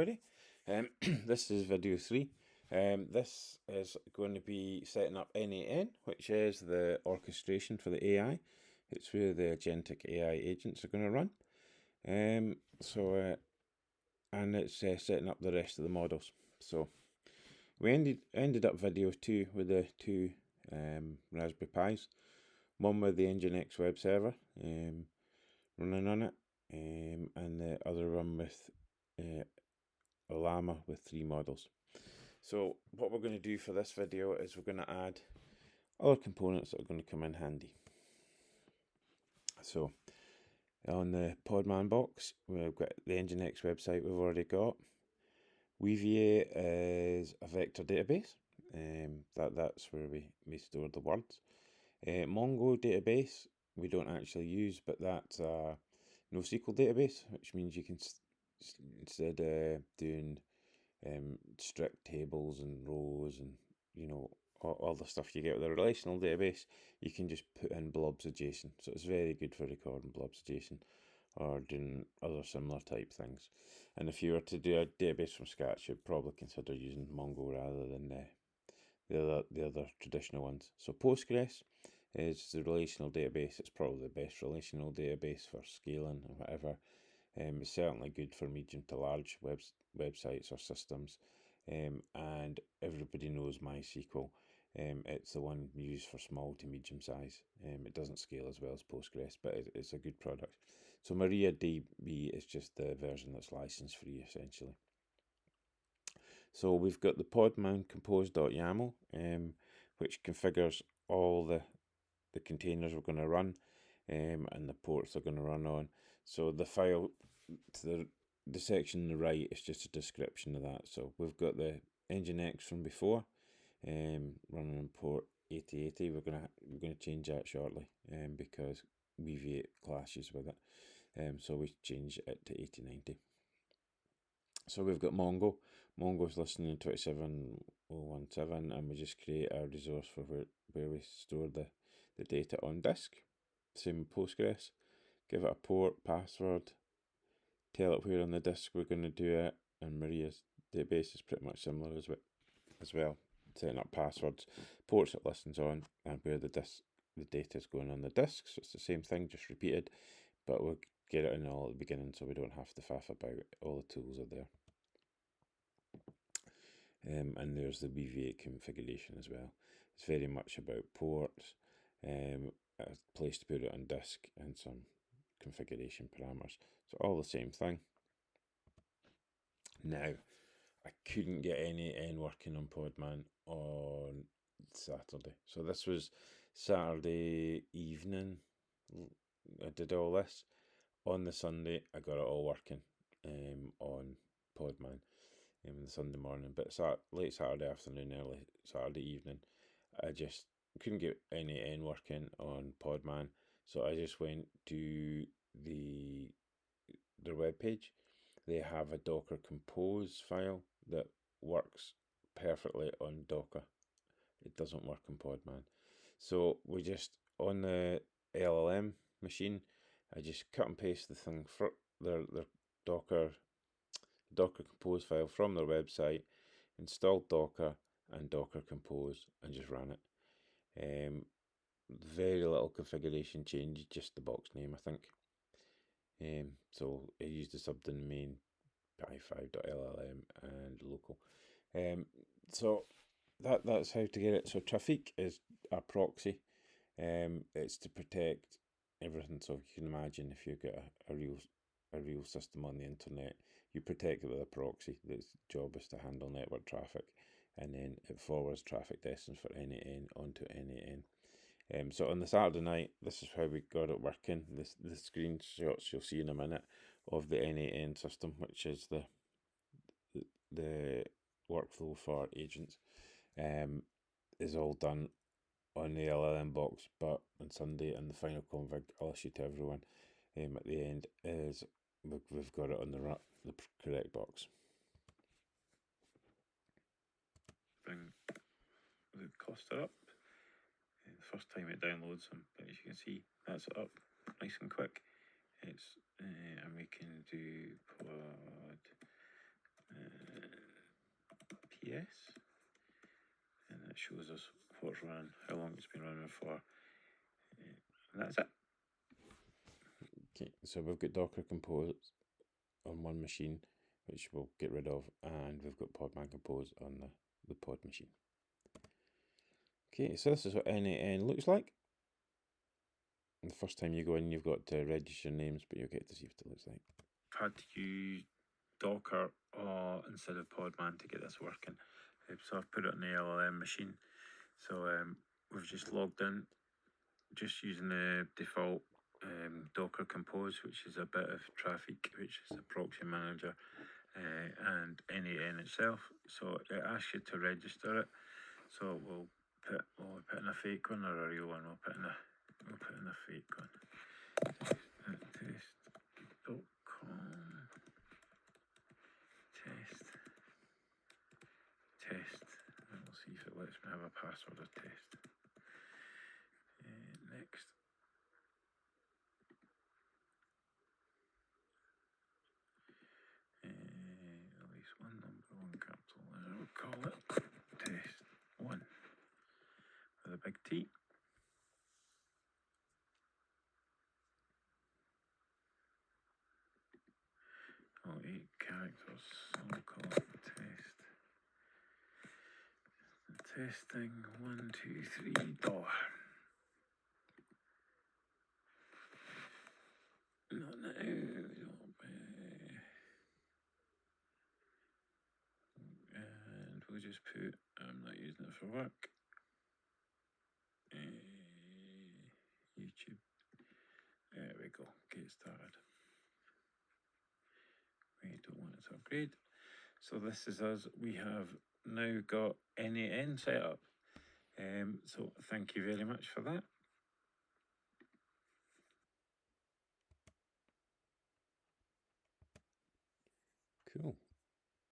everybody. This is video 3. This is going to be setting up NAN, which is the orchestration for the AI. It's where the Agentic AI agents are going to run. And it's setting up the rest of the models. So we ended up video 2 with the two Raspberry Pis. One with the Nginx web server running on it, and the other one with a llama with 3 models. So what we're going to do for this video is we're going to add other components that are going to come in handy. So on the Podman box, we've got the Nginx website we've already got. Weavia is a vector database. That's where we store the words. Mongo database we don't actually use, but that's a NoSQL database, which means you can instead of doing strict tables and rows and all the stuff you get with a relational database, you can just put in blobs adjacent. So it's very good for recording blobs adjacent or doing other similar type things. And if you were to do a database from scratch, you'd probably consider using Mongo rather than the other traditional ones. So Postgres is the relational database. It's probably the best relational database for scaling and whatever. It's certainly good for medium to large websites or systems. And everybody knows MySQL. It's the one used for small to medium size. It doesn't scale as well as Postgres, but it's a good product. So MariaDB is just the version that's license free, essentially. So we've got the podman compose.yaml, which configures all the containers we're going to run and the ports they're going to run on. So the file to the section on the right is just a description of that. So we've got the Nginx from before running on port 8080. We're going to change that shortly because Weavia clashes with it. So we change it to 8090. So we've got Mongo. Mongo's listening 27017, and we just create a resource for where we store the data on disk. Same with Postgres. Give it a port, password, tell it where on the disk we're going to do it, and Maria's database is pretty much similar as well. Setting up passwords, ports it listens on, and where the data is going on the disk. So it's the same thing, just repeated, but we'll get it in all at the beginning so we don't have to faff about it. All the tools are there. And there's the Weavia configuration as well. It's very much about ports, a place to put it on disk, and some configuration parameters. So all the same thing. Now, I couldn't get any N working on Podman on Saturday. So this was Saturday evening. I did all this. On the Sunday, I got it all working on Podman. In the Sunday morning, but late Saturday afternoon, early Saturday evening, I just couldn't get any N working on Podman, so I just went to their webpage. They have a Docker Compose file that works perfectly on Docker. It doesn't work on Podman. So we just, on the LLM machine, I just cut and paste the thing for their Docker Compose file from their website, installed Docker and Docker Compose, and just ran it. Very little configuration change, just the box name, I think. So I used the subdomain pi5.llm and local. So that's how to get it. So Trafic is a proxy. It's to protect everything. So you can imagine if you've got a real system on the internet, you protect it with a proxy. Its job is to handle network traffic, and then it forwards traffic destinations for NAN onto NAN. So on the Saturday night, this is how we got it working. The screenshots you'll see in a minute of the NAN system, which is the workflow for agents, is all done on the LLM box. But on Sunday, and the final config I'll issue to everyone at the end, is we've got it on the correct box. Bring the cluster up. The first time it downloads them, but as you can see, that's it up nice and quick. It's and we can do pod yes. And it shows us what's running, how long it's been running for. And that's it. Okay, so we've got Docker Compose on one machine, which we'll get rid of, and we've got Podman Compose on the pod machine. Okay, so this is what NAN looks like. And the first time you go in, you've got to register names, but you'll get to see what it looks like. I've had to use Docker instead of Podman to get this working. So I've put it on the LLM machine. So we've just logged in, just using the default Docker Compose, which is a bit of traffic, which is a proxy manager, and NAN itself. So it asks you to register it. So we'll put in a fake one or a real one. We'll put in a fake one. Test.com. Test. And we'll see if it lets me have a password of test. Next. At least one number, one capital, and we'll call it test 1 with a big T. 8 characters, so we'll call it test. Testing 1, 2, 3, $. Not now. And we'll just put, I'm not using it for work. YouTube. There we go. Get started. We don't want it to upgrade. So this is us. We have now got NAN set up. So thank you very much for that. Cool.